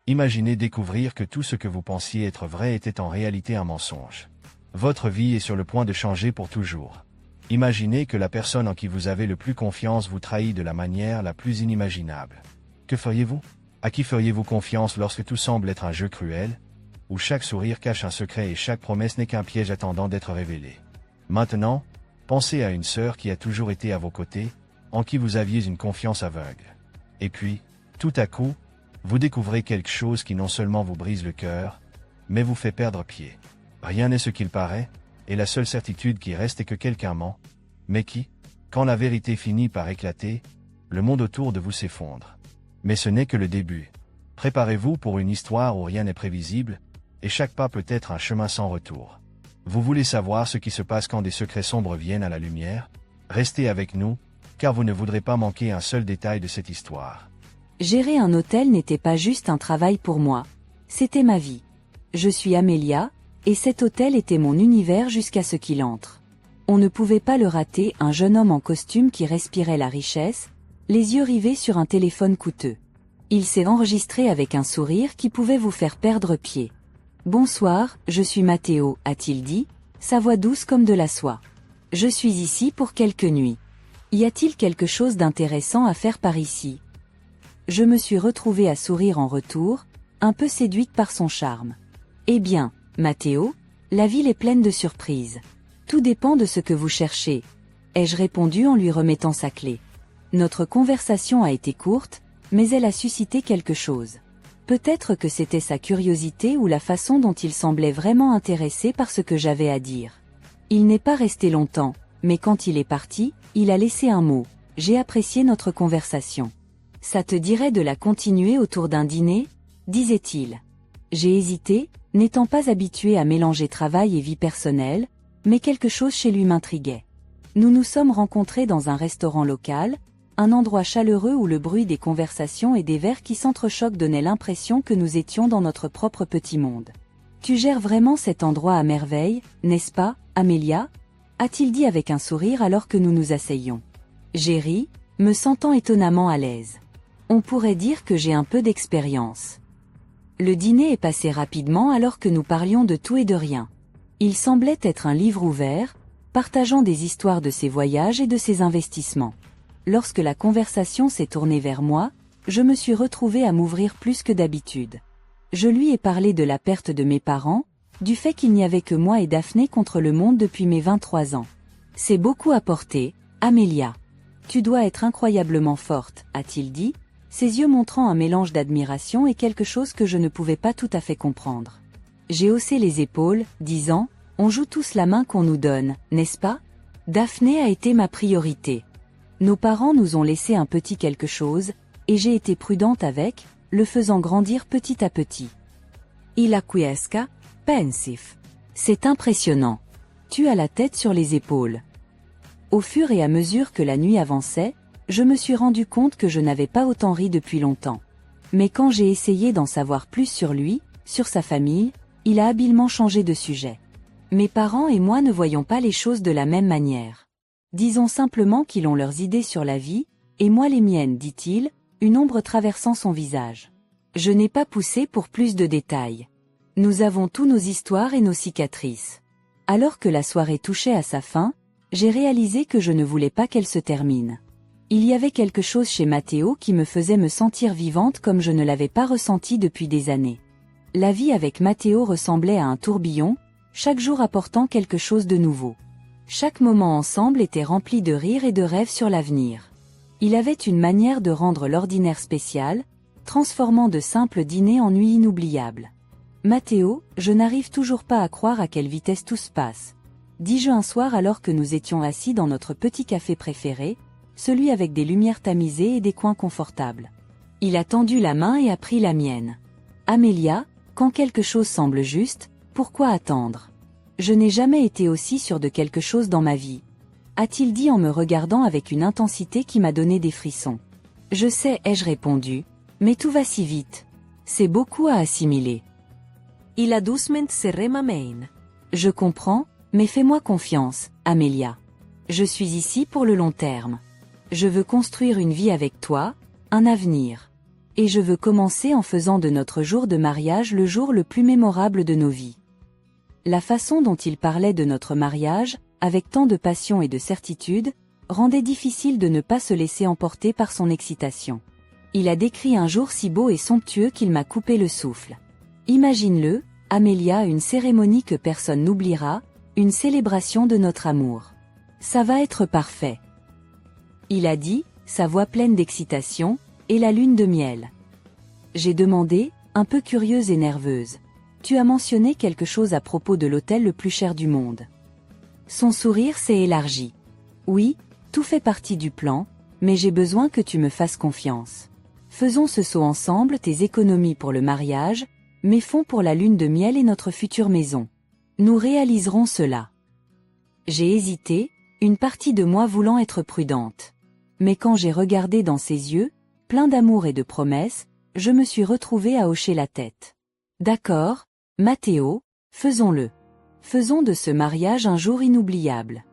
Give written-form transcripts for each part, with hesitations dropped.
Imaginez découvrir que tout ce que vous pensiez être vrai était en réalité un mensonge. Votre vie est sur le point de changer pour toujours. Imaginez que la personne en qui vous avez le plus confiance vous trahit de la manière la plus inimaginable. Que feriez-vous? À qui feriez-vous confiance lorsque tout semble être un jeu cruel, où chaque sourire cache un secret et chaque promesse n'est qu'un piège attendant d'être révélé? Maintenant, pensez à une sœur qui a toujours été à vos côtés, en qui vous aviez une confiance aveugle. Et puis, tout à coup, vous découvrez quelque chose qui non seulement vous brise le cœur, mais vous fait perdre pied. Rien n'est ce qu'il paraît, et la seule certitude qui reste est que quelqu'un ment, mais qui, quand la vérité finit par éclater, le monde autour de vous s'effondre. Mais ce n'est que le début. Préparez-vous pour une histoire où rien n'est prévisible, et chaque pas peut être un chemin sans retour. Vous voulez savoir ce qui se passe quand des secrets sombres viennent à la lumière? Restez avec nous, car vous ne voudrez pas manquer un seul détail de cette histoire. Gérer un hôtel n'était pas juste un travail pour moi. C'était ma vie. Je suis Amélia, et cet hôtel était mon univers jusqu'à ce qu'il entre. On ne pouvait pas le rater, un jeune homme en costume qui respirait la richesse, les yeux rivés sur un téléphone coûteux. Il s'est enregistré avec un sourire qui pouvait vous faire perdre pied. « Bonsoir, je suis Matteo », a-t-il dit, sa voix douce comme de la soie. « Je suis ici pour quelques nuits. Y a-t-il quelque chose d'intéressant à faire par ici ?» Je me suis retrouvée à sourire en retour, un peu séduite par son charme. « Eh bien, Matteo, la ville est pleine de surprises. Tout dépend de ce que vous cherchez, » ai-je répondu en lui remettant sa clé. Notre conversation a été courte, mais elle a suscité quelque chose. Peut-être que c'était sa curiosité ou la façon dont il semblait vraiment intéressé par ce que j'avais à dire. Il n'est pas resté longtemps, mais quand il est parti, il a laissé un mot. « J'ai apprécié notre conversation. Ça te dirait de la continuer autour d'un dîner ?» disait-il. J'ai hésité, n'étant pas habitué à mélanger travail et vie personnelle, mais quelque chose chez lui m'intriguait. Nous nous sommes rencontrés dans un restaurant local, un endroit chaleureux où le bruit des conversations et des verres qui s'entrechoquent donnait l'impression que nous étions dans notre propre petit monde. « Tu gères vraiment cet endroit à merveille, n'est-ce pas, Amélia ?» a-t-il dit avec un sourire alors que nous nous asseyions. J'ai ri, me sentant étonnamment à l'aise. On pourrait dire que j'ai un peu d'expérience. Le dîner est passé rapidement alors que nous parlions de tout et de rien. Il semblait être un livre ouvert, partageant des histoires de ses voyages et de ses investissements. Lorsque la conversation s'est tournée vers moi, je me suis retrouvée à m'ouvrir plus que d'habitude. Je lui ai parlé de la perte de mes parents, du fait qu'il n'y avait que moi et Daphné contre le monde depuis mes 23 ans. C'est beaucoup apporté, Amélia. Tu dois être incroyablement forte, a-t-il dit, ses yeux montrant un mélange d'admiration et quelque chose que je ne pouvais pas tout à fait comprendre. J'ai haussé les épaules, disant, on joue tous la main qu'on nous donne, n'est-ce pas? Daphné a été ma priorité. Nos parents nous ont laissé un petit quelque chose, et j'ai été prudente avec, le faisant grandir petit à petit. Il acquiesca, pensif. C'est impressionnant. Tu as la tête sur les épaules. Au fur et à mesure que la nuit avançait, je me suis rendu compte que je n'avais pas autant ri depuis longtemps. Mais quand j'ai essayé d'en savoir plus sur lui, sur sa famille, il a habilement changé de sujet. Mes parents et moi ne voyons pas les choses de la même manière. Disons simplement qu'ils ont leurs idées sur la vie, et moi les miennes, dit-il, une ombre traversant son visage. Je n'ai pas poussé pour plus de détails. Nous avons tous nos histoires et nos cicatrices. Alors que la soirée touchait à sa fin, j'ai réalisé que je ne voulais pas qu'elle se termine. Il y avait quelque chose chez Matteo qui me faisait me sentir vivante comme je ne l'avais pas ressenti depuis des années. La vie avec Matteo ressemblait à un tourbillon, chaque jour apportant quelque chose de nouveau. Chaque moment ensemble était rempli de rires et de rêves sur l'avenir. Il avait une manière de rendre l'ordinaire spécial, transformant de simples dîners en nuits inoubliables. Matteo, je n'arrive toujours pas à croire à quelle vitesse tout se passe, dis-je un soir alors que nous étions assis dans notre petit café préféré, celui avec des lumières tamisées et des coins confortables. Il a tendu la main et a pris la mienne. Amélia, quand quelque chose semble juste, pourquoi attendre? Je n'ai jamais été aussi sûre de quelque chose dans ma vie, a-t-il dit en me regardant avec une intensité qui m'a donné des frissons. Je sais, ai-je répondu, mais tout va si vite. C'est beaucoup à assimiler. Il a doucement serré ma main. Je comprends, mais fais-moi confiance, Amélia. Je suis ici pour le long terme. Je veux construire une vie avec toi, un avenir. Et je veux commencer en faisant de notre jour de mariage le jour le plus mémorable de nos vies. La façon dont il parlait de notre mariage, avec tant de passion et de certitude, rendait difficile de ne pas se laisser emporter par son excitation. Il a décrit un jour si beau et somptueux qu'il m'a coupé le souffle. Imagine-le, Amelia, une cérémonie que personne n'oubliera, une célébration de notre amour. Ça va être parfait. Il a dit, sa voix pleine d'excitation, et la lune de miel. J'ai demandé, un peu curieuse et nerveuse. Tu as mentionné quelque chose à propos de l'hôtel le plus cher du monde. Son sourire s'est élargi. Oui, tout fait partie du plan, mais j'ai besoin que tu me fasses confiance. Faisons ce saut ensemble, tes économies pour le mariage, mes fonds pour la lune de miel et notre future maison. Nous réaliserons cela. J'ai hésité, une partie de moi voulant être prudente. Mais quand j'ai regardé dans ses yeux, plein d'amour et de promesses, je me suis retrouvée à hocher la tête. D'accord, Matteo, faisons-le. Faisons de ce mariage un jour inoubliable.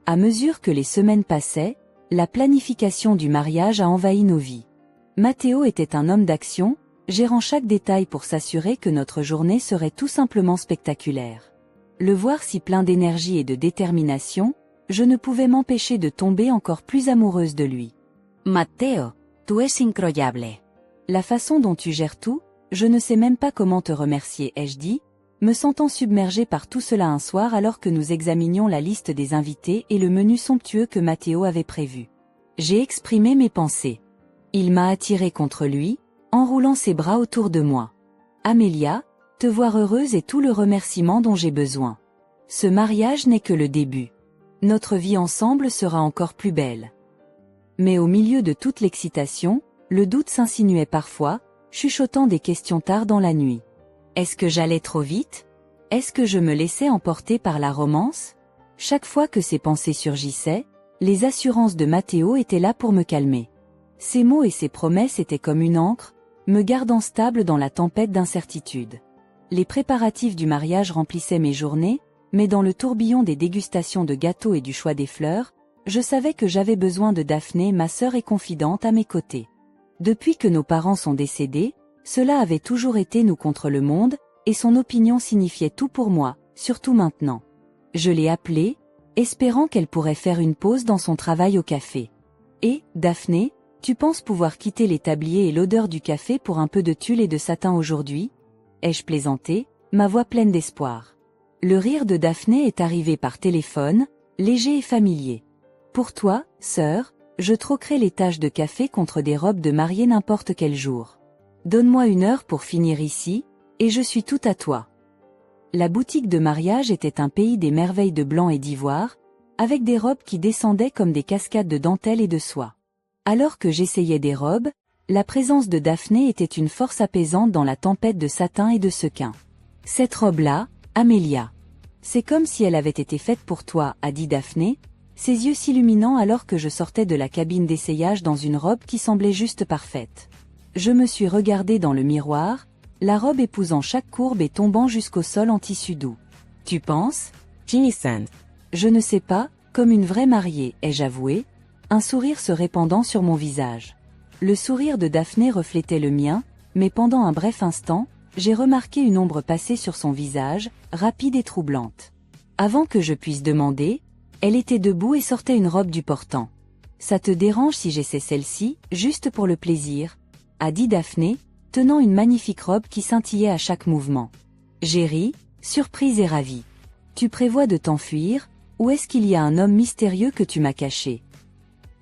À mesure que les semaines passaient, la planification du mariage a envahi nos vies. Matteo était un homme d'action, gérant chaque détail pour s'assurer que notre journée serait tout simplement spectaculaire. Le voir si plein d'énergie et de détermination, je ne pouvais m'empêcher de tomber encore plus amoureuse de lui. Matteo, tu es incroyable. La façon dont tu gères tout, je ne sais même pas comment te remercier, ai-je dit, me sentant submergée par tout cela un soir alors que nous examinions la liste des invités et le menu somptueux que Matteo avait prévu. J'ai exprimé mes pensées. Il m'a attirée contre lui, enroulant ses bras autour de moi. Amelia, te voir heureuse est tout le remerciement dont j'ai besoin. Ce mariage n'est que le début. Notre vie ensemble sera encore plus belle. Mais au milieu de toute l'excitation, le doute s'insinuait parfois, chuchotant des questions tard dans la nuit. Est-ce que j'allais trop vite? Est-ce que je me laissais emporter par la romance? Chaque fois que ces pensées surgissaient, les assurances de Matteo étaient là pour me calmer. Ses mots et ses promesses étaient comme une ancre, me gardant stable dans la tempête d'incertitude. Les préparatifs du mariage remplissaient mes journées, mais dans le tourbillon des dégustations de gâteaux et du choix des fleurs, je savais que j'avais besoin de Daphné, ma sœur et confidente, à mes côtés. Depuis que nos parents sont décédés, cela avait toujours été nous contre le monde, et son opinion signifiait tout pour moi, surtout maintenant. Je l'ai appelée, espérant qu'elle pourrait faire une pause dans son travail au café. Et, Daphné, tu penses pouvoir quitter les tabliers et l'odeur du café pour un peu de tulle et de satin aujourd'hui? Ai-je plaisanté, ma voix pleine d'espoir. Le rire de Daphné est arrivé par téléphone, léger et familier. Pour toi, sœur, je troquerai les taches de café contre des robes de mariée n'importe quel jour. Donne-moi 1 heure pour finir ici, et je suis tout à toi. La boutique de mariage était un pays des merveilles de blanc et d'ivoire, avec des robes qui descendaient comme des cascades de dentelle et de soie. Alors que j'essayais des robes, la présence de Daphné était une force apaisante dans la tempête de satin et de sequins. Cette robe-là, Amelia. C'est comme si elle avait été faite pour toi, a dit Daphné, ses yeux s'illuminant alors que je sortais de la cabine d'essayage dans une robe qui semblait juste parfaite. Je me suis regardée dans le miroir, la robe épousant chaque courbe et tombant jusqu'au sol en tissu doux. Tu penses? Jason. Je ne sais pas, comme une vraie mariée, ai-je avoué, un sourire se répandant sur mon visage. Le sourire de Daphné reflétait le mien, mais pendant un bref instant, j'ai remarqué une ombre passer sur son visage, rapide et troublante. Avant que je puisse demander, elle était debout et sortait une robe du portant. Ça te dérange si j'essaie celle-ci, juste pour le plaisir? A dit Daphné, tenant une magnifique robe qui scintillait à chaque mouvement. J'ai ri, surprise et ravie. Tu prévois de t'enfuir, ou est-ce qu'il y a un homme mystérieux que tu m'as caché?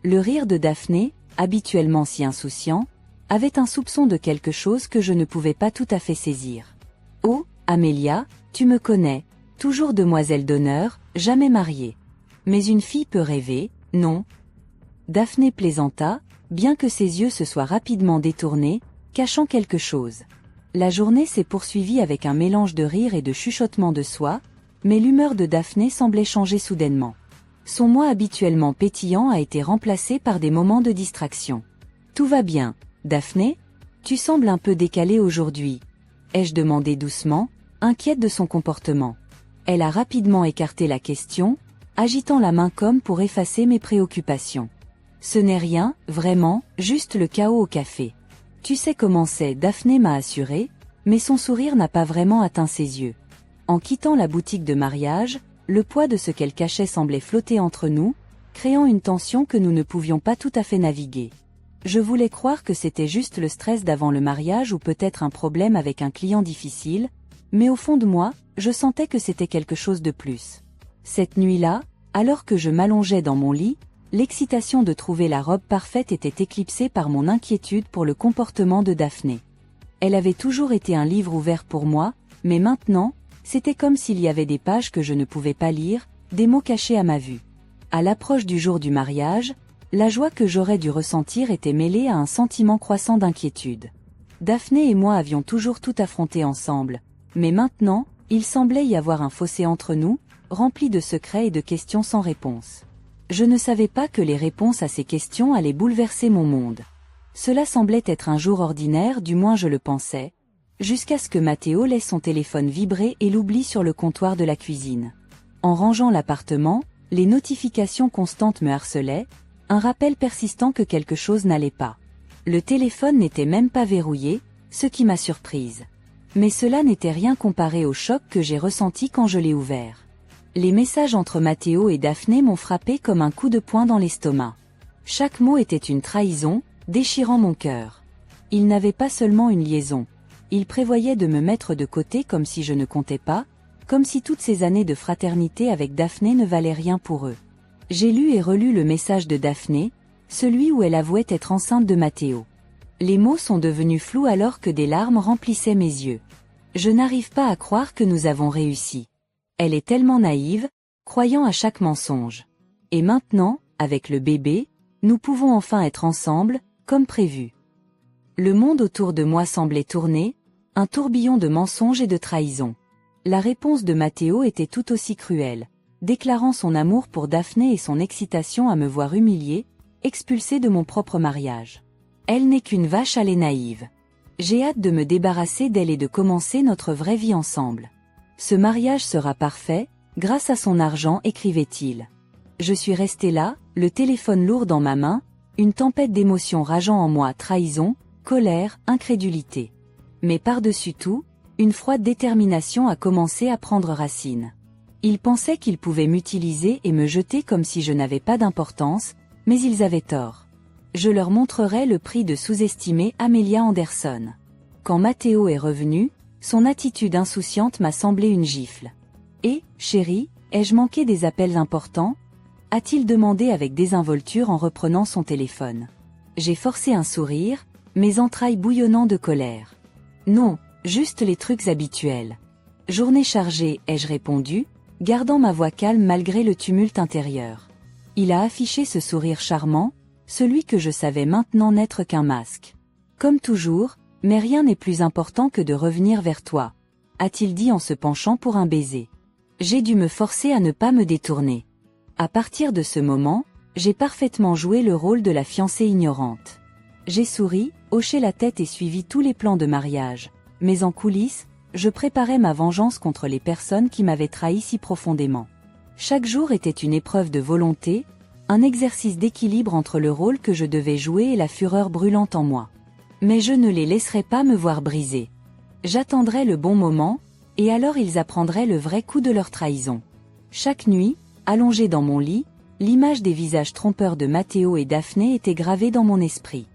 Le rire de Daphné, habituellement si insouciant, avait un soupçon de quelque chose que je ne pouvais pas tout à fait saisir. Oh, Amelia, tu me connais, toujours demoiselle d'honneur, jamais mariée. Mais une fille peut rêver, non? Daphné plaisanta, bien que ses yeux se soient rapidement détournés, cachant quelque chose. La journée s'est poursuivie avec un mélange de rire et de chuchotements de soie, mais l'humeur de Daphné semblait changer soudainement. Son moi habituellement pétillant a été remplacé par des moments de distraction. Tout va bien, Daphné? Tu sembles un peu décalée aujourd'hui, ai-je demandé doucement, inquiète de son comportement. Elle a rapidement écarté la question, agitant la main comme pour effacer mes préoccupations. Ce n'est rien, vraiment, juste le chaos au café. Tu sais comment c'est, Daphné m'a assuré, mais son sourire n'a pas vraiment atteint ses yeux. En quittant la boutique de mariage, le poids de ce qu'elle cachait semblait flotter entre nous, créant une tension que nous ne pouvions pas tout à fait naviguer. Je voulais croire que c'était juste le stress d'avant le mariage ou peut-être un problème avec un client difficile, mais au fond de moi, je sentais que c'était quelque chose de plus. Cette nuit-là, alors que je m'allongeais dans mon lit, l'excitation de trouver la robe parfaite était éclipsée par mon inquiétude pour le comportement de Daphné. Elle avait toujours été un livre ouvert pour moi, mais maintenant, c'était comme s'il y avait des pages que je ne pouvais pas lire, des mots cachés à ma vue. À l'approche du jour du mariage, la joie que j'aurais dû ressentir était mêlée à un sentiment croissant d'inquiétude. Daphné et moi avions toujours tout affronté ensemble, mais maintenant, il semblait y avoir un fossé entre nous, rempli de secrets et de questions sans réponse. Je ne savais pas que les réponses à ces questions allaient bouleverser mon monde. Cela semblait être un jour ordinaire, du moins je le pensais, jusqu'à ce que Matteo laisse son téléphone vibrer et l'oublie sur le comptoir de la cuisine. En rangeant l'appartement, les notifications constantes me harcelaient, un rappel persistant que quelque chose n'allait pas. Le téléphone n'était même pas verrouillé, ce qui m'a surprise. Mais cela n'était rien comparé au choc que j'ai ressenti quand je l'ai ouvert. Les messages entre Matteo et Daphné m'ont frappé comme un coup de poing dans l'estomac. Chaque mot était une trahison, déchirant mon cœur. Ils n'avaient pas seulement une liaison. Ils prévoyaient de me mettre de côté comme si je ne comptais pas, comme si toutes ces années de fraternité avec Daphné ne valaient rien pour eux. J'ai lu et relu le message de Daphné, celui où elle avouait être enceinte de Matteo. Les mots sont devenus flous alors que des larmes remplissaient mes yeux. Je n'arrive pas à croire que nous avons réussi. Elle est tellement naïve, croyant à chaque mensonge. Et maintenant, avec le bébé, nous pouvons enfin être ensemble, comme prévu. Le monde autour de moi semblait tourner, un tourbillon de mensonges et de trahisons. La réponse de Matteo était tout aussi cruelle, déclarant son amour pour Daphné et son excitation à me voir humiliée, expulsée de mon propre mariage. Elle n'est qu'une vache à lait naïve. J'ai hâte de me débarrasser d'elle et de commencer notre vraie vie ensemble. Ce mariage sera parfait, grâce à son argent, écrivait-il. Je suis resté là, le téléphone lourd dans ma main, une tempête d'émotions rageant en moi, trahison, colère, incrédulité. Mais par-dessus tout, une froide détermination a commencé à prendre racine. Ils pensaient qu'ils pouvaient m'utiliser et me jeter comme si je n'avais pas d'importance, mais ils avaient tort. Je leur montrerai le prix de sous-estimer Amelia Anderson. Quand Matteo est revenu, son attitude insouciante m'a semblé une gifle. « Et, chérie, ai-je manqué des appels importants ?» a-t-il demandé avec désinvolture en reprenant son téléphone. J'ai forcé un sourire, mes entrailles bouillonnant de colère. « Non, juste les trucs habituels. »« Journée chargée », ai-je répondu, gardant ma voix calme malgré le tumulte intérieur. Il a affiché ce sourire charmant, celui que je savais maintenant n'être qu'un masque. « Comme toujours, mais rien n'est plus important que de revenir vers toi », a-t-il dit en se penchant pour un baiser. J'ai dû me forcer à ne pas me détourner. À partir de ce moment, j'ai parfaitement joué le rôle de la fiancée ignorante. J'ai souri, hoché la tête et suivi tous les plans de mariage, mais en coulisses, je préparais ma vengeance contre les personnes qui m'avaient trahi si profondément. Chaque jour était une épreuve de volonté, un exercice d'équilibre entre le rôle que je devais jouer et la fureur brûlante en moi. Mais je ne les laisserai pas me voir briser. J'attendrai le bon moment, et alors ils apprendraient le vrai coup de leur trahison. Chaque nuit, allongé dans mon lit, l'image des visages trompeurs de Matteo et Daphné était gravée dans mon esprit.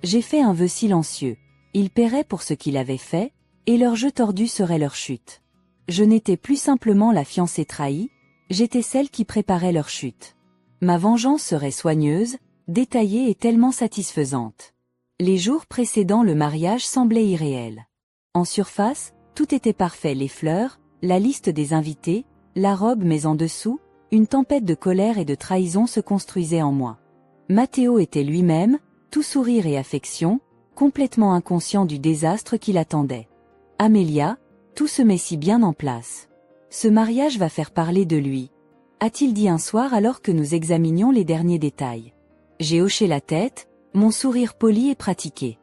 J'ai fait un vœu silencieux. Ils paieraient pour ce qu'il avait fait, et leur jeu tordu serait leur chute. Je n'étais plus simplement la fiancée trahie, j'étais celle qui préparait leur chute. Ma vengeance serait soigneuse, détaillée et tellement satisfaisante. Les jours précédant le mariage semblaient irréels. En surface, tout était parfait, les fleurs, la liste des invités, la robe, mais en dessous, une tempête de colère et de trahison se construisait en moi. Matteo était lui-même, tout sourire et affection, complètement inconscient du désastre qui l'attendait. Amelia, tout se met si bien en place. Ce mariage va faire parler de lui, a-t-il dit un soir alors que nous examinions les derniers détails. J'ai hoché la tête, mon sourire poli et pratiqué.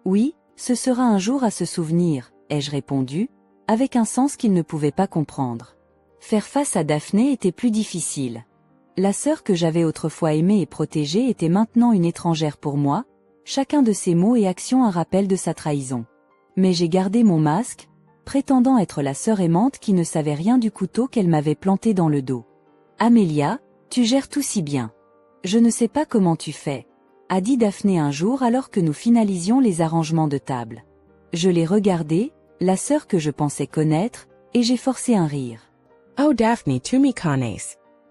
Oui, ce sera un jour à se souvenir, ai-je répondu, avec un sens qu'il ne pouvait pas comprendre. Faire face à Daphné était plus difficile. La sœur que j'avais autrefois aimée et protégée était maintenant une étrangère pour moi, chacun de ses mots et actions un rappel de sa trahison. Mais j'ai gardé mon masque, prétendant être la sœur aimante qui ne savait rien du couteau qu'elle m'avait planté dans le dos. Amélia, tu gères tout si bien. Je ne sais pas comment tu fais, a dit Daphné un jour alors que nous finalisions les arrangements de table. Je l'ai regardée, la sœur que je pensais connaître, et j'ai forcé un rire. Oh Daphne, tu m'y connais.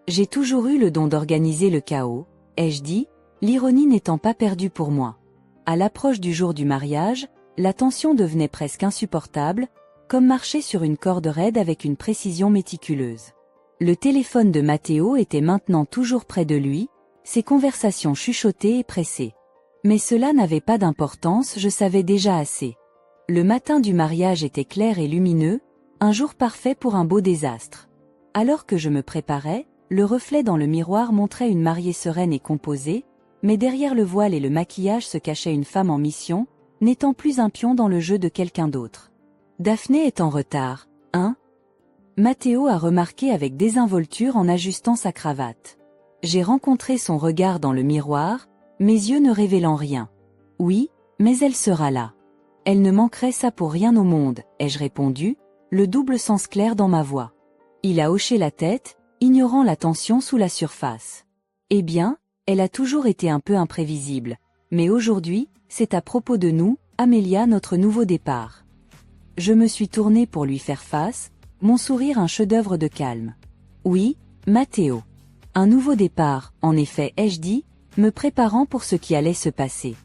J'ai toujours eu le don d'organiser le chaos, ai-je dit, l'ironie n'étant pas perdue pour moi. À l'approche du jour du mariage, la tension devenait presque insupportable, comme marcher sur une corde raide avec une précision méticuleuse. Le téléphone de Matteo était maintenant toujours près de lui, ses conversations chuchotées et pressées. Mais cela n'avait pas d'importance, je savais déjà assez. Le matin du mariage était clair et lumineux, un jour parfait pour un beau désastre. Alors que je me préparais, le reflet dans le miroir montrait une mariée sereine et composée, mais derrière le voile et le maquillage se cachait une femme en mission, n'étant plus un pion dans le jeu de quelqu'un d'autre. Daphné est en retard, hein? Matteo a remarqué avec désinvolture en ajustant sa cravate. J'ai rencontré son regard dans le miroir, mes yeux ne révélant rien. Oui, mais elle sera là. Elle ne manquerait ça pour rien au monde, ai-je répondu, le double sens clair dans ma voix. Il a hoché la tête, ignorant la tension sous la surface. Eh bien, elle a toujours été un peu imprévisible, mais aujourd'hui, c'est à propos de nous, Amélia, notre nouveau départ. Je me suis tournée pour lui faire face, mon sourire un chef-d'œuvre de calme. Oui, Matteo. Un nouveau départ, en effet, ai-je dit, me préparant pour ce qui allait se passer.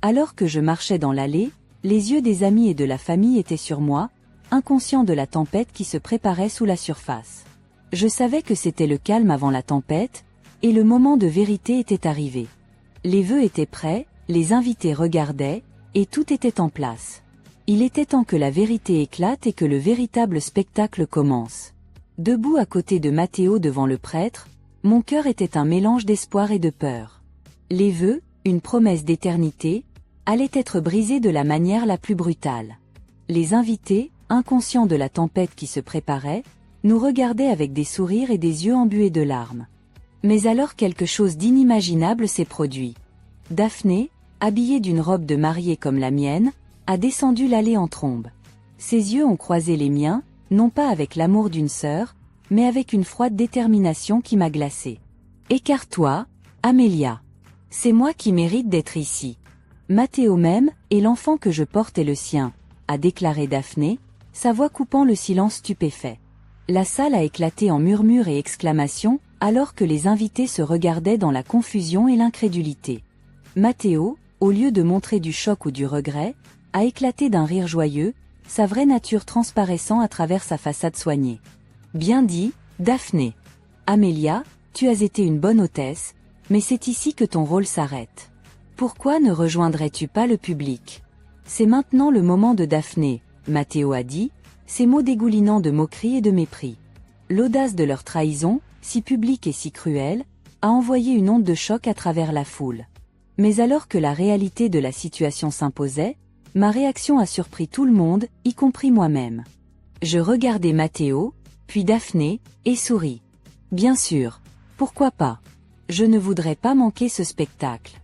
Alors que je marchais dans l'allée, les yeux des amis et de la famille étaient sur moi, inconscients de la tempête qui se préparait sous la surface. Je savais que c'était le calme avant la tempête, et le moment de vérité était arrivé. Les vœux étaient prêts, les invités regardaient, et tout était en place. Il était temps que la vérité éclate et que le véritable spectacle commence. Debout à côté de Matteo devant le prêtre, mon cœur était un mélange d'espoir et de peur. Les vœux, une promesse d'éternité, allaient être brisés de la manière la plus brutale. Les invités, inconscients de la tempête qui se préparait, nous regardaient avec des sourires et des yeux embués de larmes. Mais alors quelque chose d'inimaginable s'est produit. Daphné, habillée d'une robe de mariée comme la mienne, a descendu l'allée en trombe. Ses yeux ont croisé les miens, non pas avec l'amour d'une sœur, mais avec une froide détermination qui m'a glacée. « Écarte-toi, Amélia. C'est moi qui mérite d'être ici. Matteo même, et l'enfant que je porte est le sien », a déclaré Daphné, sa voix coupant le silence stupéfait. La salle a éclaté en murmures et exclamations, alors que les invités se regardaient dans la confusion et l'incrédulité. Matteo, au lieu de montrer du choc ou du regret, a éclaté d'un rire joyeux, sa vraie nature transparaissant à travers sa façade soignée. « Bien dit, Daphné. Amélia, tu as été une bonne hôtesse, mais c'est ici que ton rôle s'arrête. Pourquoi ne rejoindrais-tu pas le public ? C'est maintenant le moment de Daphné, Matteo a dit, ses mots dégoulinant de moquerie et de mépris. L'audace de leur trahison, si publique et si cruelle, a envoyé une onde de choc à travers la foule. Mais alors que la réalité de la situation s'imposait, ma réaction a surpris tout le monde, y compris moi-même. Je regardai Matteo, puis Daphné, et souris. Bien sûr, pourquoi pas ? Je ne voudrais pas manquer ce spectacle.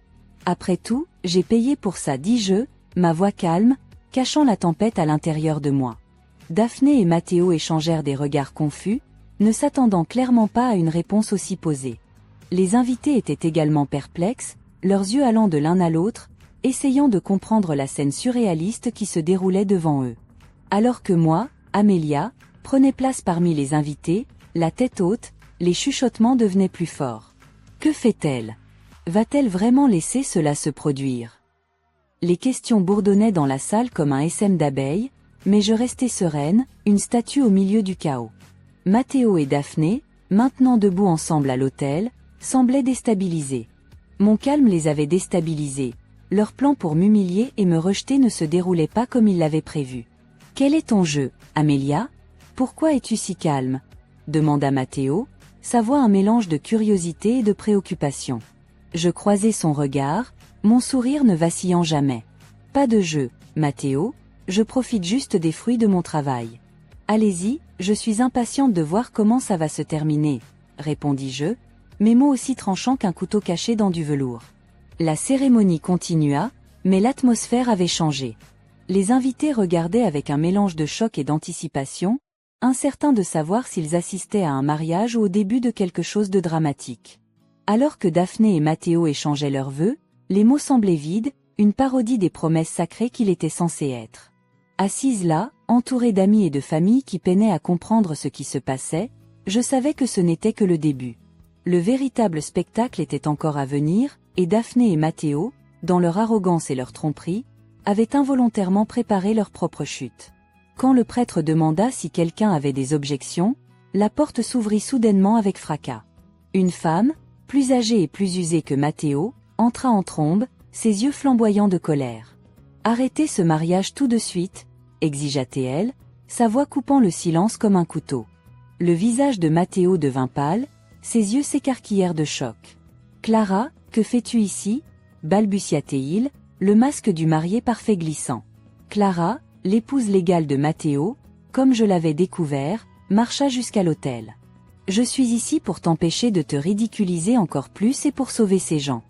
Après tout, j'ai payé pour ça, dis-je, ma voix calme, cachant la tempête à l'intérieur de moi. Daphné et Matteo échangèrent des regards confus, ne s'attendant clairement pas à une réponse aussi posée. Les invités étaient également perplexes, leurs yeux allant de l'un à l'autre, essayant de comprendre la scène surréaliste qui se déroulait devant eux. Alors que moi, Amélia, prenais place parmi les invités, la tête haute, les chuchotements devenaient plus forts. Que fait-elle ? Va-t-elle vraiment laisser cela se produire ? Les questions bourdonnaient dans la salle comme un essaim d'abeilles, mais je restais sereine, une statue au milieu du chaos. Matteo et Daphné, maintenant debout ensemble à l'autel, semblaient déstabilisés. Mon calme les avait déstabilisés. Leur plan pour m'humilier et me rejeter ne se déroulait pas comme ils l'avaient prévu. « Quel est ton jeu, Amélia ? Pourquoi es-tu si calme ?» demanda Matteo, sa voix un mélange de curiosité et de préoccupation. Je croisai son regard, mon sourire ne vacillant jamais. « Pas de jeu, Matteo, je profite juste des fruits de mon travail. »« Allez-y, je suis impatiente de voir comment ça va se terminer, » répondis-je, mes mots aussi tranchants qu'un couteau caché dans du velours. La cérémonie continua, Mais l'atmosphère avait changé. Les invités regardaient avec un mélange de choc et d'anticipation, incertains de savoir s'ils assistaient à un mariage ou au début de quelque chose de dramatique. Alors que Daphné et Matteo échangeaient leurs vœux, les mots semblaient vides, une parodie des promesses sacrées qu'il était censé être. Assise là, entourée d'amis et de famille qui peinaient à comprendre ce qui se passait, je savais que ce n'était que le début. Le véritable spectacle était encore à venir, et Daphné et Matteo, dans leur arrogance et leur tromperie, avaient involontairement préparé leur propre chute. Quand le prêtre demanda si quelqu'un avait des objections, la porte s'ouvrit soudainement avec fracas. Une femme, plus âgée et plus usée que Matteo, entra en trombe, ses yeux flamboyants de colère. « Arrêtez ce mariage tout de suite », exigea-t-elle, sa voix coupant le silence comme un couteau. Le visage de Matteo devint pâle, ses yeux s'écarquillèrent de choc. « Clara, que fais-tu ici ?» balbutia-t-il, le masque du marié parfait glissant. Clara, l'épouse légale de Matteo, comme je l'avais découvert, marcha jusqu'à l'autel. « Je suis ici pour t'empêcher de te ridiculiser encore plus et pour sauver ces gens.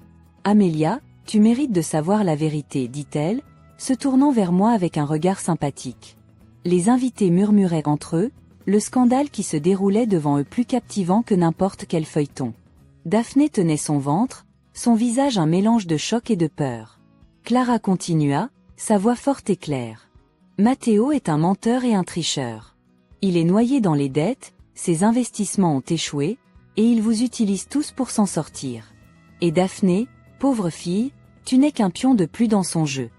Amelia, tu mérites de savoir la vérité, dit-elle, se tournant vers moi avec un regard sympathique. Les invités murmuraient entre eux, le scandale qui se déroulait devant eux plus captivant que n'importe quel feuilleton. Daphné tenait son ventre, son visage un mélange de choc et de peur. Clara continua, sa voix forte et claire. Matteo est un menteur et un tricheur. Il est noyé dans les dettes, ses investissements ont échoué, et il vous utilise tous pour s'en sortir. Et Daphné, pauvre fille, tu n'es qu'un pion de plus dans son jeu.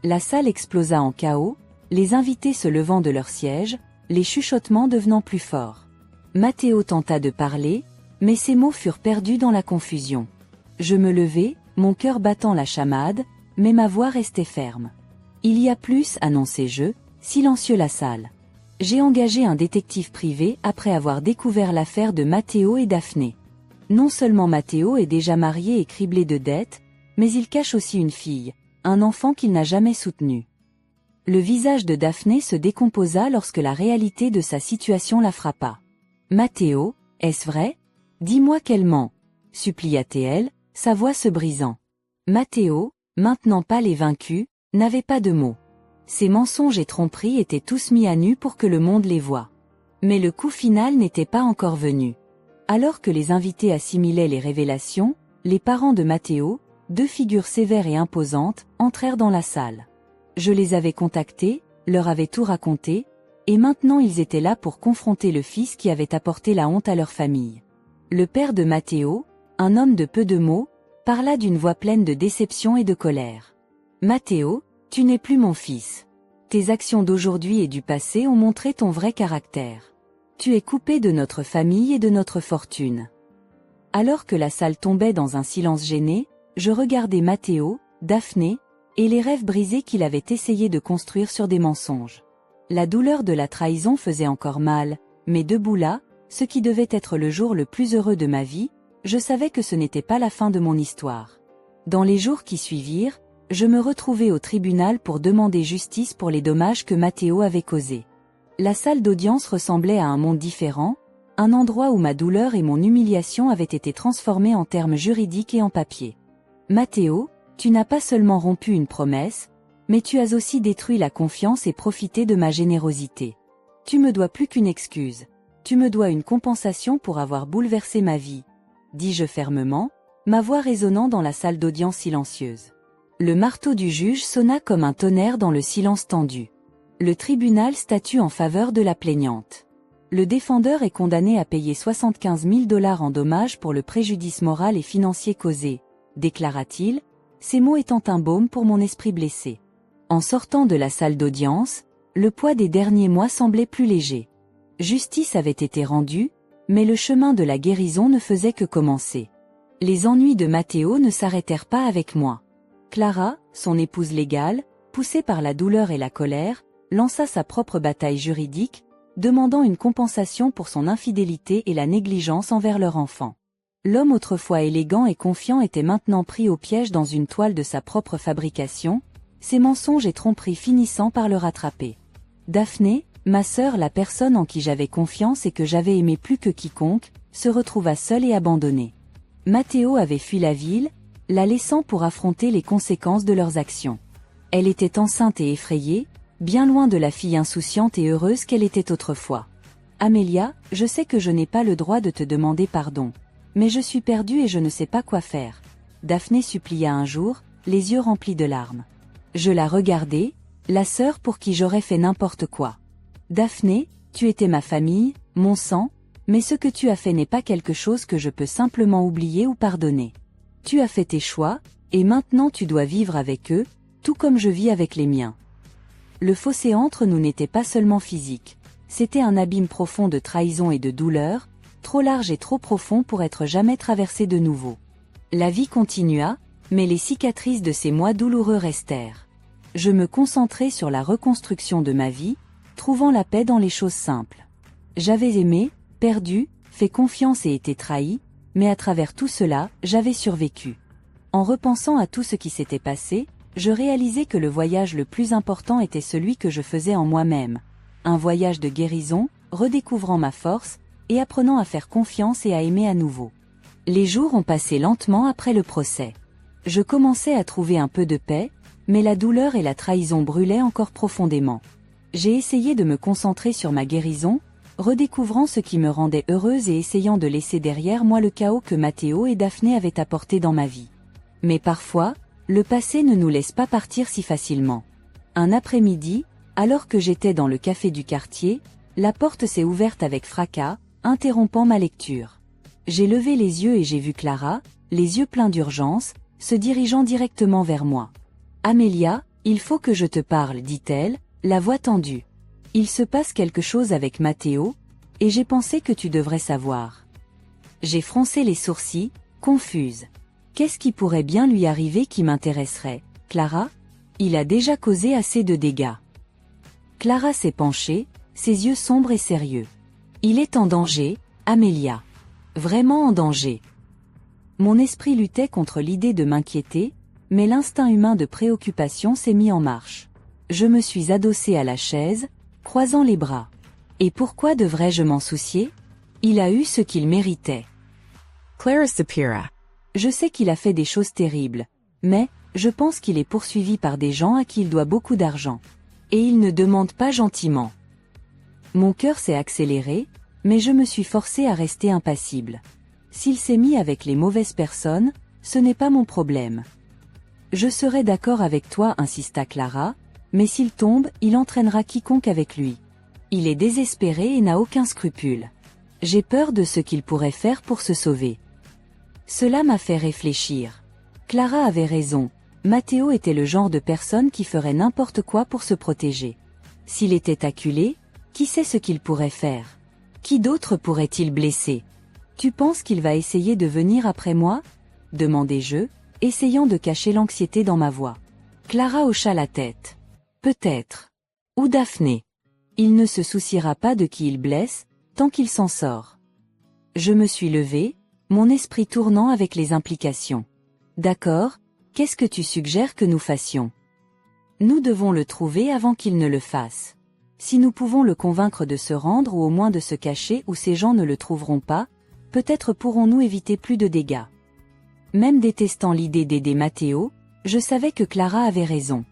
La salle explosa en chaos, les invités se levant de leur siège, les chuchotements devenant plus forts. Matteo tenta de parler, mais ses mots furent perdus dans la confusion. Je me levai, mon cœur battant la chamade, mais ma voix restait ferme. Il y a plus, annonçai-je, silencieux la salle. J'ai engagé un détective privé après avoir découvert l'affaire de Matteo et Daphné. Non seulement Matteo est déjà marié et criblé de dettes, mais il cache aussi une fille, un enfant qu'il n'a jamais soutenu. Le visage de Daphné se décomposa lorsque la réalité de sa situation la frappa. Matteo, est-ce vrai? Dis-moi qu'elle ment, supplia-t-elle, sa voix se brisant. Matteo, maintenant pâle et vaincu, n'avait pas de mots. Ses mensonges et tromperies étaient tous mis à nu pour que le monde les voie. Mais le coup final n'était pas encore venu. Alors que les invités assimilaient les révélations, les parents de Matteo, deux figures sévères et imposantes, entrèrent dans la salle. Je les avais contactés, leur avais tout raconté, et maintenant ils étaient là pour confronter le fils qui avait apporté la honte à leur famille. Le père de Matteo, un homme de peu de mots, parla d'une voix pleine de déception et de colère. « Matteo, tu n'es plus mon fils. Tes actions d'aujourd'hui et du passé ont montré ton vrai caractère. Tu es coupé de notre famille et de notre fortune. » Alors que la salle tombait dans un silence gêné, je regardais Matteo, Daphné, et les rêves brisés qu'il avait essayé de construire sur des mensonges. La douleur de la trahison faisait encore mal, mais debout là, ce qui devait être le jour le plus heureux de ma vie, je savais que ce n'était pas la fin de mon histoire. Dans les jours qui suivirent, je me retrouvai au tribunal pour demander justice pour les dommages que Matteo avait causés. La salle d'audience ressemblait à un monde différent, un endroit où ma douleur et mon humiliation avaient été transformées en termes juridiques et en papier. Matteo, tu n'as pas seulement rompu une promesse, mais tu as aussi détruit la confiance et profité de ma générosité. Tu me dois plus qu'une excuse. Tu me dois une compensation pour avoir bouleversé ma vie, dis-je fermement, ma voix résonnant dans la salle d'audience silencieuse. Le marteau du juge sonna comme un tonnerre dans le silence tendu. Le tribunal statue en faveur de la plaignante. Le défendeur est condamné à payer 75 000 $ en dommages pour le préjudice moral et financier causé, déclara-t-il, ces mots étant un baume pour mon esprit blessé. En sortant de la salle d'audience, le poids des derniers mois semblait plus léger. Justice avait été rendue, mais le chemin de la guérison ne faisait que commencer. Les ennuis de Matteo ne s'arrêtèrent pas avec moi. Clara, son épouse légale, poussée par la douleur et la colère, lança sa propre bataille juridique, demandant une compensation pour son infidélité et la négligence envers leur enfant. L'homme autrefois élégant et confiant était maintenant pris au piège dans une toile de sa propre fabrication, ses mensonges et tromperies finissant par le rattraper. Daphné, ma sœur, la personne en qui j'avais confiance et que j'avais aimé plus que quiconque, se retrouva seule et abandonnée. Matteo avait fui la ville, la laissant pour affronter les conséquences de leurs actions. Elle était enceinte et effrayée, bien loin de la fille insouciante et heureuse qu'elle était autrefois. Amélia, je sais que je n'ai pas le droit de te demander pardon. Mais je suis perdue et je ne sais pas quoi faire. Daphné supplia un jour, les yeux remplis de larmes. Je la regardai, la sœur pour qui j'aurais fait n'importe quoi. Daphné, tu étais ma famille, mon sang, mais ce que tu as fait n'est pas quelque chose que je peux simplement oublier ou pardonner. Tu as fait tes choix, et maintenant tu dois vivre avec eux, tout comme je vis avec les miens. Le fossé entre nous n'était pas seulement physique, c'était un abîme profond de trahison et de douleur, trop large et trop profond pour être jamais traversé de nouveau. La vie continua, mais les cicatrices de ces mois douloureux restèrent. Je me concentrai sur la reconstruction de ma vie, trouvant la paix dans les choses simples. J'avais aimé, perdu, fait confiance et été trahi, mais à travers tout cela, j'avais survécu. En repensant à tout ce qui s'était passé, je réalisais que le voyage le plus important était celui que je faisais en moi-même. Un voyage de guérison, redécouvrant ma force, et apprenant à faire confiance et à aimer à nouveau. Les jours ont passé lentement après le procès. Je commençais à trouver un peu de paix, mais la douleur et la trahison brûlaient encore profondément. J'ai essayé de me concentrer sur ma guérison, redécouvrant ce qui me rendait heureuse et essayant de laisser derrière moi le chaos que Matteo et Daphné avaient apporté dans ma vie. Mais parfois, le passé ne nous laisse pas partir si facilement. Un après-midi, alors que j'étais dans le café du quartier, la porte s'est ouverte avec fracas, interrompant ma lecture. J'ai levé les yeux et j'ai vu Clara, les yeux pleins d'urgence, se dirigeant directement vers moi. « Amélia, il faut que je te parle, dit-elle, la voix tendue. Il se passe quelque chose avec Matteo, et j'ai pensé que tu devrais savoir. » J'ai froncé les sourcils, confuse. Qu'est-ce qui pourrait bien lui arriver qui m'intéresserait, Clara? Il a déjà causé assez de dégâts. Clara s'est penchée, ses yeux sombres et sérieux. Il est en danger, Amélia. Vraiment en danger. Mon esprit luttait contre l'idée de m'inquiéter, mais l'instinct humain de préoccupation s'est mis en marche. Je me suis adossée à la chaise, croisant les bras. Et pourquoi devrais-je m'en soucier? Il a eu ce qu'il méritait. Clara Sapira. Je sais qu'il a fait des choses terribles, mais je pense qu'il est poursuivi par des gens à qui il doit beaucoup d'argent. Et il ne demande pas gentiment. Mon cœur s'est accéléré, mais je me suis forcée à rester impassible. S'il s'est mis avec les mauvaises personnes, ce n'est pas mon problème. Je serai d'accord avec toi, insista Clara, mais s'il tombe, il entraînera quiconque avec lui. Il est désespéré et n'a aucun scrupule. J'ai peur de ce qu'il pourrait faire pour se sauver. Cela m'a fait réfléchir. Clara avait raison, Matteo était le genre de personne qui ferait n'importe quoi pour se protéger. S'il était acculé, qui sait ce qu'il pourrait faire? Qui d'autre pourrait-il blesser? Tu penses qu'il va essayer de venir après moi? Demandai-je, essayant de cacher l'anxiété dans ma voix. Clara hocha la tête. Peut-être. Ou Daphné. Il ne se souciera pas de qui il blesse, tant qu'il s'en sort. Je me suis levée, mon esprit tournant avec les implications. D'accord, qu'est-ce que tu suggères que nous fassions? Nous devons le trouver avant qu'il ne le fasse. Si nous pouvons le convaincre de se rendre ou au moins de se cacher où ces gens ne le trouveront pas, peut-être pourrons-nous éviter plus de dégâts. Même détestant l'idée d'aider Matteo, je savais que Clara avait raison.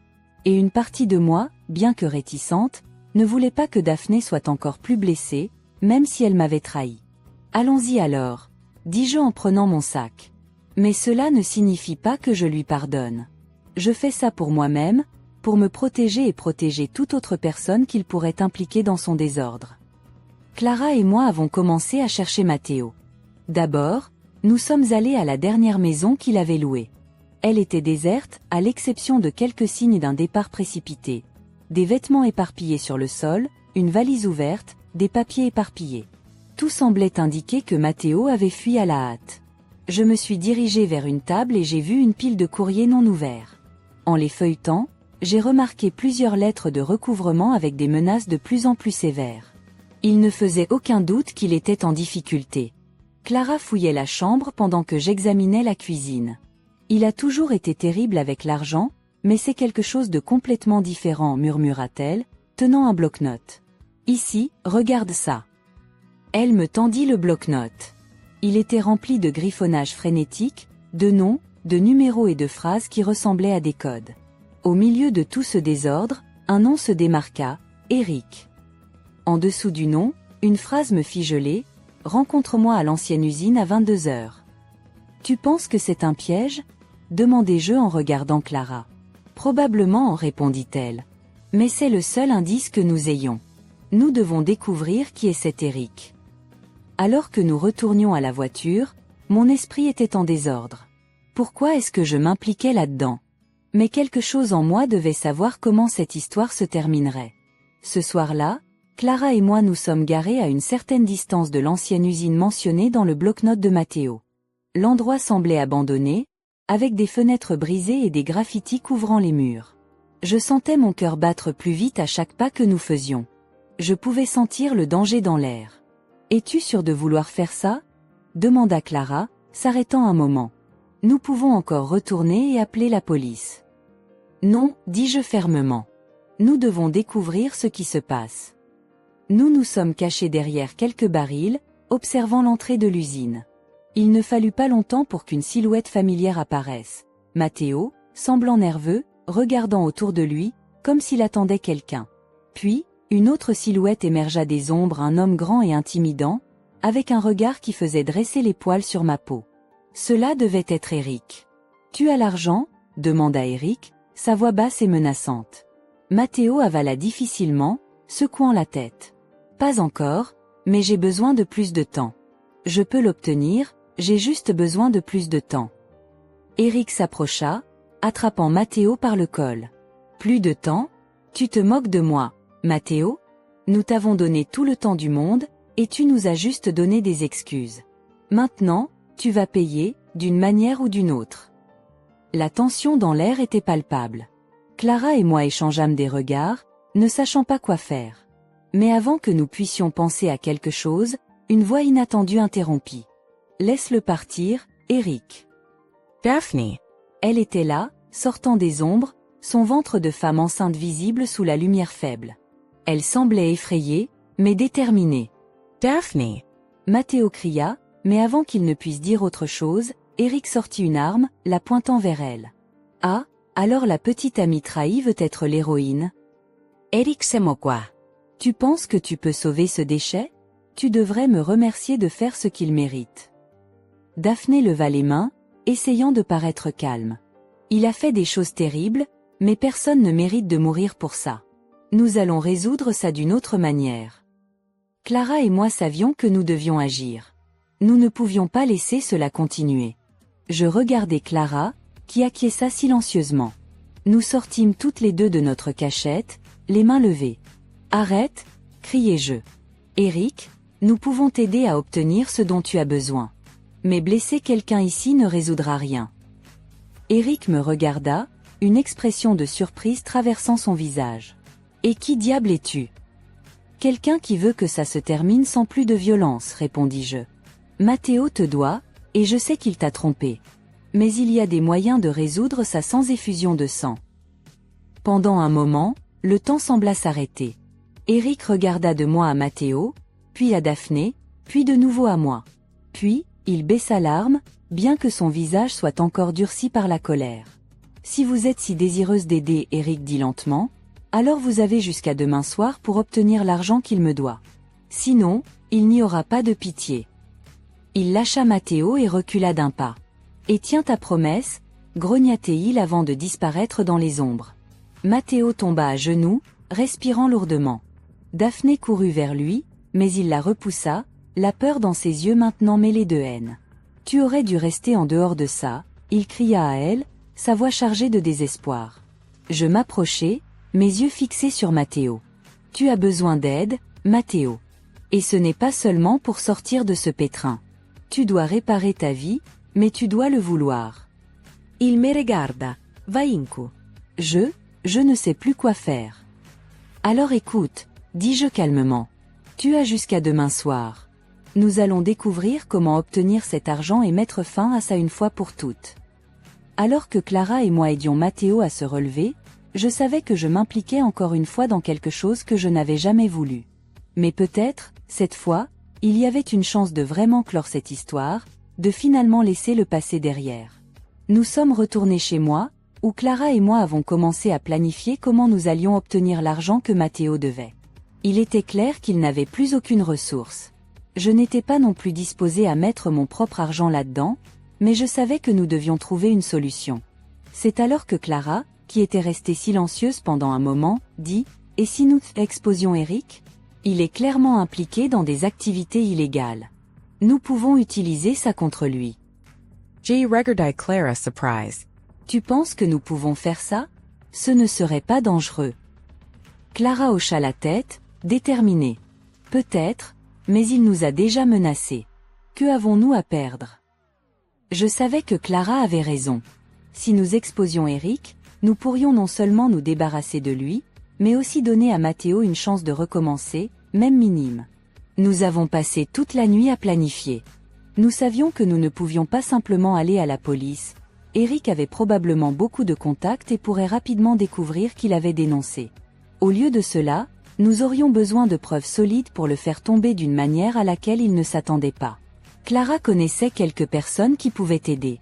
Et une partie de moi, bien que réticente, ne voulait pas que Daphné soit encore plus blessée, même si elle m'avait trahi. Allons-y alors, dis-je en prenant mon sac. Mais cela ne signifie pas que je lui pardonne. Je fais ça pour moi-même, pour me protéger et protéger toute autre personne qu'il pourrait impliquer dans son désordre. Clara et moi avons commencé à chercher Matteo. D'abord, nous sommes allés à la dernière maison qu'il avait louée. Elle était déserte, à l'exception de quelques signes d'un départ précipité. Des vêtements éparpillés sur le sol, une valise ouverte, des papiers éparpillés. Tout semblait indiquer que Matteo avait fui à la hâte. Je me suis dirigée vers une table et j'ai vu une pile de courriers non ouverts. En les feuilletant, j'ai remarqué plusieurs lettres de recouvrement avec des menaces de plus en plus sévères. Il ne faisait aucun doute qu'il était en difficulté. Clara fouillait la chambre pendant que j'examinais la cuisine. Il a toujours été terrible avec l'argent, mais c'est quelque chose de complètement différent, murmura-t-elle, tenant un bloc-notes. Ici, regarde ça. Elle me tendit le bloc-notes. Il était rempli de griffonnage frénétique, de noms, de numéros et de phrases qui ressemblaient à des codes. Au milieu de tout ce désordre, un nom se démarqua, Eric. En dessous du nom, une phrase me fit geler, « Rencontre-moi à l'ancienne usine à 22 heures. » « Tu penses que c'est un piège ?» demandai-je en regardant Clara. « Probablement, répondit-elle. Mais c'est le seul indice que nous ayons. Nous devons découvrir qui est cet Eric. » Alors que nous retournions à la voiture, mon esprit était en désordre. Pourquoi est-ce que je m'impliquais là-dedans? Mais quelque chose en moi devait savoir comment cette histoire se terminerait. Ce soir-là, Clara et moi nous sommes garés à une certaine distance de l'ancienne usine mentionnée dans le bloc-notes de Matteo. L'endroit semblait abandonné, avec des fenêtres brisées et des graffitis couvrant les murs. Je sentais mon cœur battre plus vite à chaque pas que nous faisions. Je pouvais sentir le danger dans l'air. « Es-tu sûr de vouloir faire ça ?» demanda Clara, s'arrêtant un moment. « Nous pouvons encore retourner et appeler la police. »« Non, dis-je fermement. Nous devons découvrir ce qui se passe. » Nous nous sommes cachés derrière quelques barils, observant l'entrée de l'usine. Il ne fallut pas longtemps pour qu'une silhouette familière apparaisse. Matteo, semblant nerveux, regardant autour de lui, comme s'il attendait quelqu'un. Puis, une autre silhouette émergea des ombres, un homme grand et intimidant, avec un regard qui faisait dresser les poils sur ma peau. Cela devait être Eric. « Tu as l'argent ?» demanda Eric, sa voix basse et menaçante. Matteo avala difficilement, secouant la tête. « Pas encore, mais j'ai besoin de plus de temps. Je peux l'obtenir, j'ai juste besoin de plus de temps. » Eric s'approcha, attrapant Matteo par le col. « Plus de temps? Tu te moques de moi, Matteo? Nous t'avons donné tout le temps du monde, et tu nous as juste donné des excuses. Maintenant, tu vas payer, d'une manière ou d'une autre. » La tension dans l'air était palpable. Clara et moi échangeâmes des regards, ne sachant pas quoi faire. Mais avant que nous puissions penser à quelque chose, une voix inattendue interrompit. « Laisse-le partir, Eric. » Daphne. Elle était là, sortant des ombres, son ventre de femme enceinte visible sous la lumière faible. Elle semblait effrayée, mais déterminée. « Daphne. » Matteo cria, mais avant qu'il ne puisse dire autre chose, Eric sortit une arme, la pointant vers elle. « Ah, alors la petite amie trahie veut être l'héroïne. »« Eric Semokwa. Tu penses que tu peux sauver ce déchet? Tu devrais me remercier de faire ce qu'il mérite. » Daphné leva les mains, essayant de paraître calme. « Il a fait des choses terribles, mais personne ne mérite de mourir pour ça. Nous allons résoudre ça d'une autre manière. » Clara et moi savions que nous devions agir. Nous ne pouvions pas laisser cela continuer. Je regardai Clara, qui acquiesça silencieusement. Nous sortîmes toutes les deux de notre cachette, les mains levées. « Arrête !» criai-je. « Eric, nous pouvons t'aider à obtenir ce dont tu as besoin. Mais blesser quelqu'un ici ne résoudra rien. » Eric me regarda, une expression de surprise traversant son visage. « Et qui diable es-tu » ? « Quelqu'un qui veut que ça se termine sans plus de violence, répondis-je. Matteo te doit, et je sais qu'il t'a trompé. Mais il y a des moyens de résoudre ça sans effusion de sang. » Pendant un moment, le temps sembla s'arrêter. Eric regarda de moi à Matteo, puis à Daphné, puis de nouveau à moi. Puis, il baissa l'arme, bien que son visage soit encore durci par la colère. « Si vous êtes si désireuse d'aider, Eric dit lentement, alors vous avez jusqu'à demain soir pour obtenir l'argent qu'il me doit. Sinon, il n'y aura pas de pitié. » Il lâcha Matteo et recula d'un pas. « Et tiens ta promesse, » grogna-t-il avant de disparaître dans les ombres. Matteo tomba à genoux, respirant lourdement. Daphné courut vers lui, mais il la repoussa, la peur dans ses yeux maintenant mêlée de haine. « Tu aurais dû rester en dehors de ça, » il cria à elle, sa voix chargée de désespoir. Je m'approchai, mes yeux fixés sur Matteo. « Tu as besoin d'aide, Matteo. Et ce n'est pas seulement pour sortir de ce pétrin. Tu dois réparer ta vie, mais tu dois le vouloir. » Il me regarda. Vainku. Je ne sais plus quoi faire. « Alors écoute, dis-je calmement. Tu as jusqu'à demain soir. Nous allons découvrir comment obtenir cet argent et mettre fin à ça une fois pour toutes. » Alors que Clara et moi aidions Matteo à se relever, je savais que je m'impliquais encore une fois dans quelque chose que je n'avais jamais voulu. Mais peut-être, cette fois, il y avait une chance de vraiment clore cette histoire, de finalement laisser le passé derrière. Nous sommes retournés chez moi, où Clara et moi avons commencé à planifier comment nous allions obtenir l'argent que Matteo devait. Il était clair qu'il n'avait plus aucune ressource. Je n'étais pas non plus disposée à mettre mon propre argent là-dedans, mais je savais que nous devions trouver une solution. C'est alors que Clara, qui était restée silencieuse pendant un moment, dit « Et si nous exposions Eric ? Il est clairement impliqué dans des activités illégales. Nous pouvons utiliser ça contre lui. » J. regardai Clara surprise. Tu penses que nous pouvons faire ça ? Ce ne serait pas dangereux. Clara hocha la tête, déterminée. Peut-être, mais il nous a déjà menacés. Que avons-nous à perdre ? Je savais que Clara avait raison. Si nous exposions Eric, nous pourrions non seulement nous débarrasser de lui, mais aussi donner à Matteo une chance de recommencer, même minime. Nous avons passé toute la nuit à planifier. Nous savions que nous ne pouvions pas simplement aller à la police. Eric avait probablement beaucoup de contacts et pourrait rapidement découvrir qu'il avait dénoncé. Au lieu de cela, nous aurions besoin de preuves solides pour le faire tomber d'une manière à laquelle il ne s'attendait pas. Clara connaissait quelques personnes qui pouvaient aider.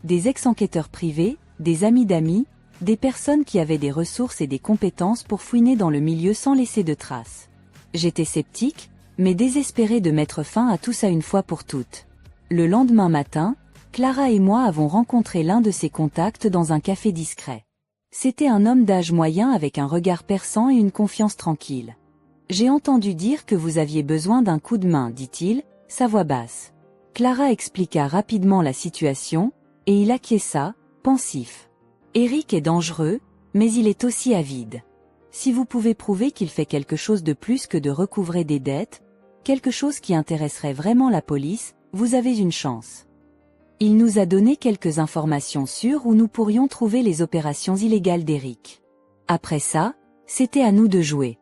Des ex-enquêteurs privés, des amis d'amis, des personnes qui avaient des ressources et des compétences pour fouiner dans le milieu sans laisser de traces. J'étais sceptique, mais désespérée de mettre fin à tout ça une fois pour toutes. Le lendemain matin, Clara et moi avons rencontré l'un de ses contacts dans un café discret. C'était un homme d'âge moyen avec un regard perçant et une confiance tranquille. « J'ai entendu dire que vous aviez besoin d'un coup de main, dit-il, sa voix basse. Clara expliqua rapidement la situation, et il acquiesça, pensif. Eric est dangereux, mais il est aussi avide. Si vous pouvez prouver qu'il fait quelque chose de plus que de recouvrer des dettes, quelque chose qui intéresserait vraiment la police, vous avez une chance. Il nous a donné quelques informations sûres où nous pourrions trouver les opérations illégales d'Eric. Après ça, c'était à nous de jouer.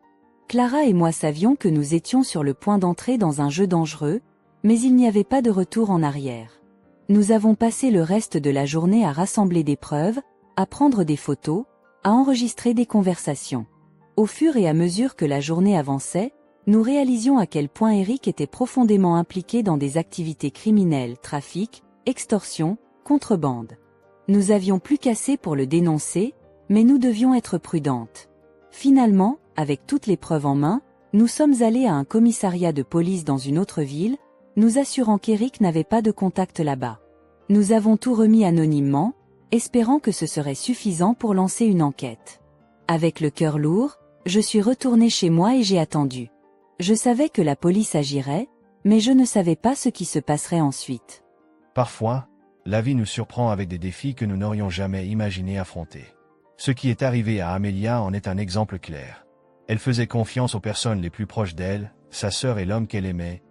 Clara et moi savions que nous étions sur le point d'entrer dans un jeu dangereux, mais il n'y avait pas de retour en arrière. Nous avons passé le reste de la journée à rassembler des preuves, à prendre des photos, à enregistrer des conversations. Au fur et à mesure que la journée avançait, nous réalisions à quel point Eric était profondément impliqué dans des activités criminelles, trafic, extorsion, contrebande. Nous avions plus qu'assez pour le dénoncer, mais nous devions être prudentes. Finalement, avec toutes les preuves en main, nous sommes allés à un commissariat de police dans une autre ville, nous assurant qu'Eric n'avait pas de contact là-bas. Nous avons tout remis anonymement, espérant que ce serait suffisant pour lancer une enquête. Avec le cœur lourd, je suis retournée chez moi et j'ai attendu. Je savais que la police agirait, mais je ne savais pas ce qui se passerait ensuite. Parfois, la vie nous surprend avec des défis que nous n'aurions jamais imaginé affronter. Ce qui est arrivé à Amelia en est un exemple clair. Elle faisait confiance aux personnes les plus proches d'elle, sa sœur et l'homme qu'elle aimait,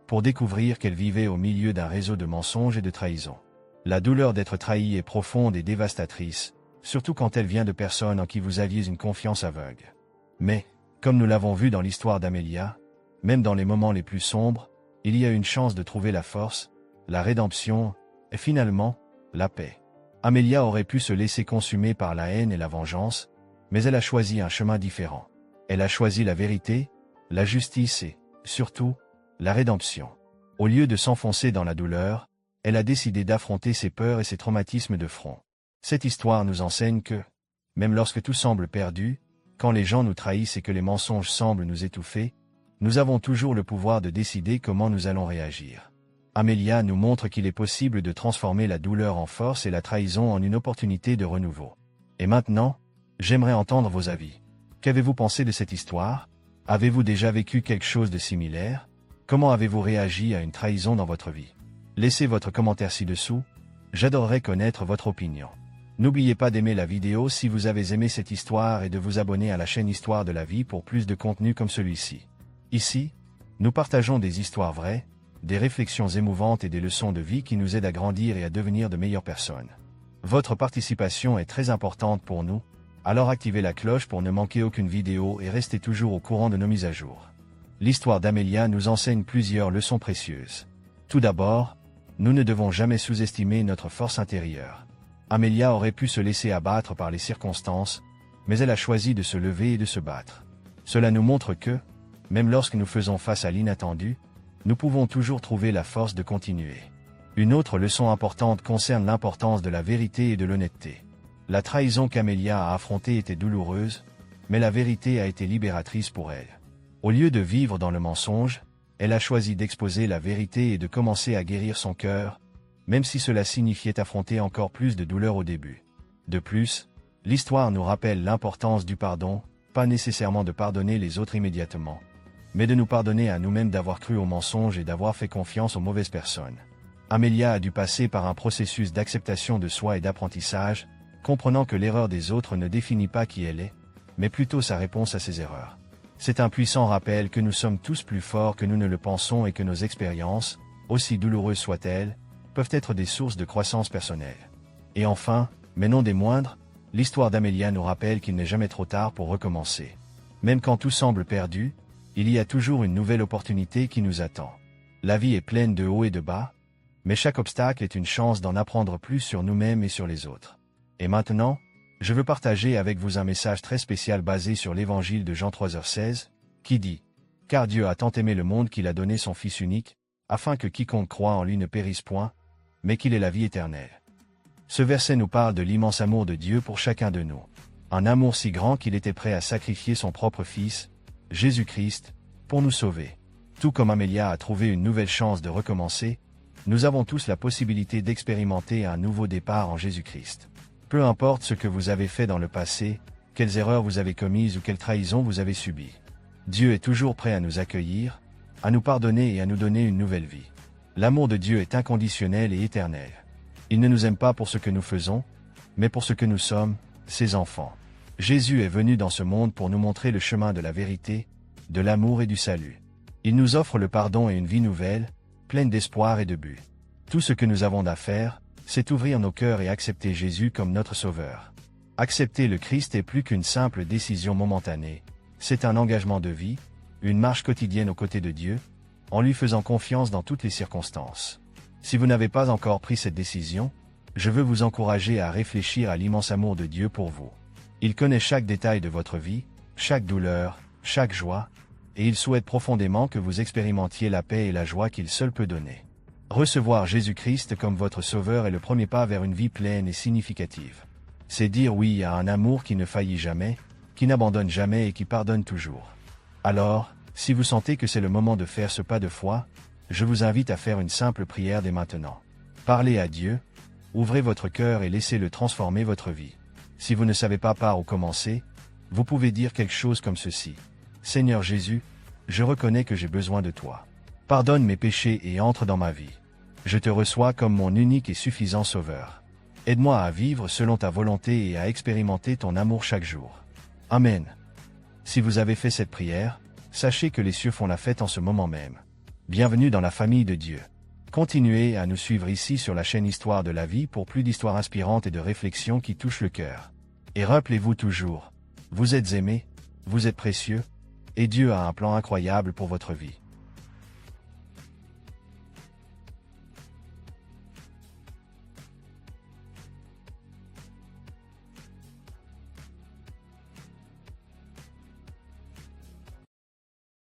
pour découvrir qu'elle vivait au milieu d'un réseau de mensonges et de trahisons. La douleur d'être trahi est profonde et dévastatrice, surtout quand elle vient de personnes en qui vous aviez une confiance aveugle. Mais, comme nous l'avons vu dans l'histoire d'Amelia, même dans les moments les plus sombres, il y a une chance de trouver la force, la rédemption, et finalement, la paix. Amelia aurait pu se laisser consumer par la haine et la vengeance, mais elle a choisi un chemin différent. Elle a choisi la vérité, la justice et, surtout, la rédemption. Au lieu de s'enfoncer dans la douleur, elle a décidé d'affronter ses peurs et ses traumatismes de front. Cette histoire nous enseigne que, même lorsque tout semble perdu, quand les gens nous trahissent et que les mensonges semblent nous étouffer, nous avons toujours le pouvoir de décider comment nous allons réagir. Amelia nous montre qu'il est possible de transformer la douleur en force et la trahison en une opportunité de renouveau. Et maintenant, j'aimerais entendre vos avis. Qu'avez-vous pensé de cette histoire? Avez-vous déjà vécu quelque chose de similaire? Comment avez-vous réagi à une trahison dans votre vie? Laissez votre commentaire ci-dessous, j'adorerais connaître votre opinion. N'oubliez pas d'aimer la vidéo si vous avez aimé cette histoire et de vous abonner à la chaîne Histoire de la vie pour plus de contenu comme celui-ci. Ici, nous partageons des histoires vraies, des réflexions émouvantes et des leçons de vie qui nous aident à grandir et à devenir de meilleures personnes. Votre participation est très importante pour nous, alors activez la cloche pour ne manquer aucune vidéo et restez toujours au courant de nos mises à jour. L'histoire d'Amelia nous enseigne plusieurs leçons précieuses. Tout d'abord, nous ne devons jamais sous-estimer notre force intérieure. Amelia aurait pu se laisser abattre par les circonstances, mais elle a choisi de se lever et de se battre. Cela nous montre que, même lorsque nous faisons face à l'inattendu, nous pouvons toujours trouver la force de continuer. Une autre leçon importante concerne l'importance de la vérité et de l'honnêteté. La trahison qu'Amélia a affrontée était douloureuse, mais la vérité a été libératrice pour elle. Au lieu de vivre dans le mensonge, elle a choisi d'exposer la vérité et de commencer à guérir son cœur, même si cela signifiait affronter encore plus de douleur au début. De plus, l'histoire nous rappelle l'importance du pardon, pas nécessairement de pardonner les autres immédiatement, mais de nous pardonner à nous-mêmes d'avoir cru au mensonge et d'avoir fait confiance aux mauvaises personnes. Amélia a dû passer par un processus d'acceptation de soi et d'apprentissage, comprenant que l'erreur des autres ne définit pas qui elle est, mais plutôt sa réponse à ses erreurs. C'est un puissant rappel que nous sommes tous plus forts que nous ne le pensons et que nos expériences, aussi douloureuses soient-elles, peuvent être des sources de croissance personnelle. Et enfin, mais non des moindres, l'histoire d'Amélia nous rappelle qu'il n'est jamais trop tard pour recommencer. Même quand tout semble perdu, il y a toujours une nouvelle opportunité qui nous attend. La vie est pleine de hauts et de bas, mais chaque obstacle est une chance d'en apprendre plus sur nous-mêmes et sur les autres. Et maintenant, je veux partager avec vous un message très spécial basé sur l'évangile de Jean 3h16, qui dit « Car Dieu a tant aimé le monde qu'il a donné son Fils unique, afin que quiconque croit en lui ne périsse point, mais qu'il ait la vie éternelle. » Ce verset nous parle de l'immense amour de Dieu pour chacun de nous. Un amour si grand qu'il était prêt à sacrifier son propre Fils, Jésus-Christ, pour nous sauver. Tout comme Amélia a trouvé une nouvelle chance de recommencer, nous avons tous la possibilité d'expérimenter un nouveau départ en Jésus-Christ. Peu importe ce que vous avez fait dans le passé, quelles erreurs vous avez commises ou quelles trahisons vous avez subies. Dieu est toujours prêt à nous accueillir, à nous pardonner et à nous donner une nouvelle vie. L'amour de Dieu est inconditionnel et éternel. Il ne nous aime pas pour ce que nous faisons, mais pour ce que nous sommes, ses enfants. Jésus est venu dans ce monde pour nous montrer le chemin de la vérité, de l'amour et du salut. Il nous offre le pardon et une vie nouvelle, pleine d'espoir et de but. Tout ce que nous avons à faire, c'est ouvrir nos cœurs et accepter Jésus comme notre Sauveur. Accepter le Christ est plus qu'une simple décision momentanée, c'est un engagement de vie, une marche quotidienne aux côtés de Dieu, en lui faisant confiance dans toutes les circonstances. Si vous n'avez pas encore pris cette décision, je veux vous encourager à réfléchir à l'immense amour de Dieu pour vous. Il connaît chaque détail de votre vie, chaque douleur, chaque joie, et il souhaite profondément que vous expérimentiez la paix et la joie qu'il seul peut donner. Recevoir Jésus-Christ comme votre Sauveur est le premier pas vers une vie pleine et significative. C'est dire oui à un amour qui ne faillit jamais, qui n'abandonne jamais et qui pardonne toujours. Alors, si vous sentez que c'est le moment de faire ce pas de foi, je vous invite à faire une simple prière dès maintenant. Parlez à Dieu, ouvrez votre cœur et laissez-le transformer votre vie. Si vous ne savez pas par où commencer, vous pouvez dire quelque chose comme ceci. Seigneur Jésus, je reconnais que j'ai besoin de toi. Pardonne mes péchés et entre dans ma vie. Je te reçois comme mon unique et suffisant Sauveur. Aide-moi à vivre selon ta volonté et à expérimenter ton amour chaque jour. Amen. Si vous avez fait cette prière, sachez que les cieux font la fête en ce moment même. Bienvenue dans la famille de Dieu. Continuez à nous suivre ici sur la chaîne Histoire de la vie pour plus d'histoires inspirantes et de réflexions qui touchent le cœur. Et rappelez-vous toujours, vous êtes aimés, vous êtes précieux, et Dieu a un plan incroyable pour votre vie.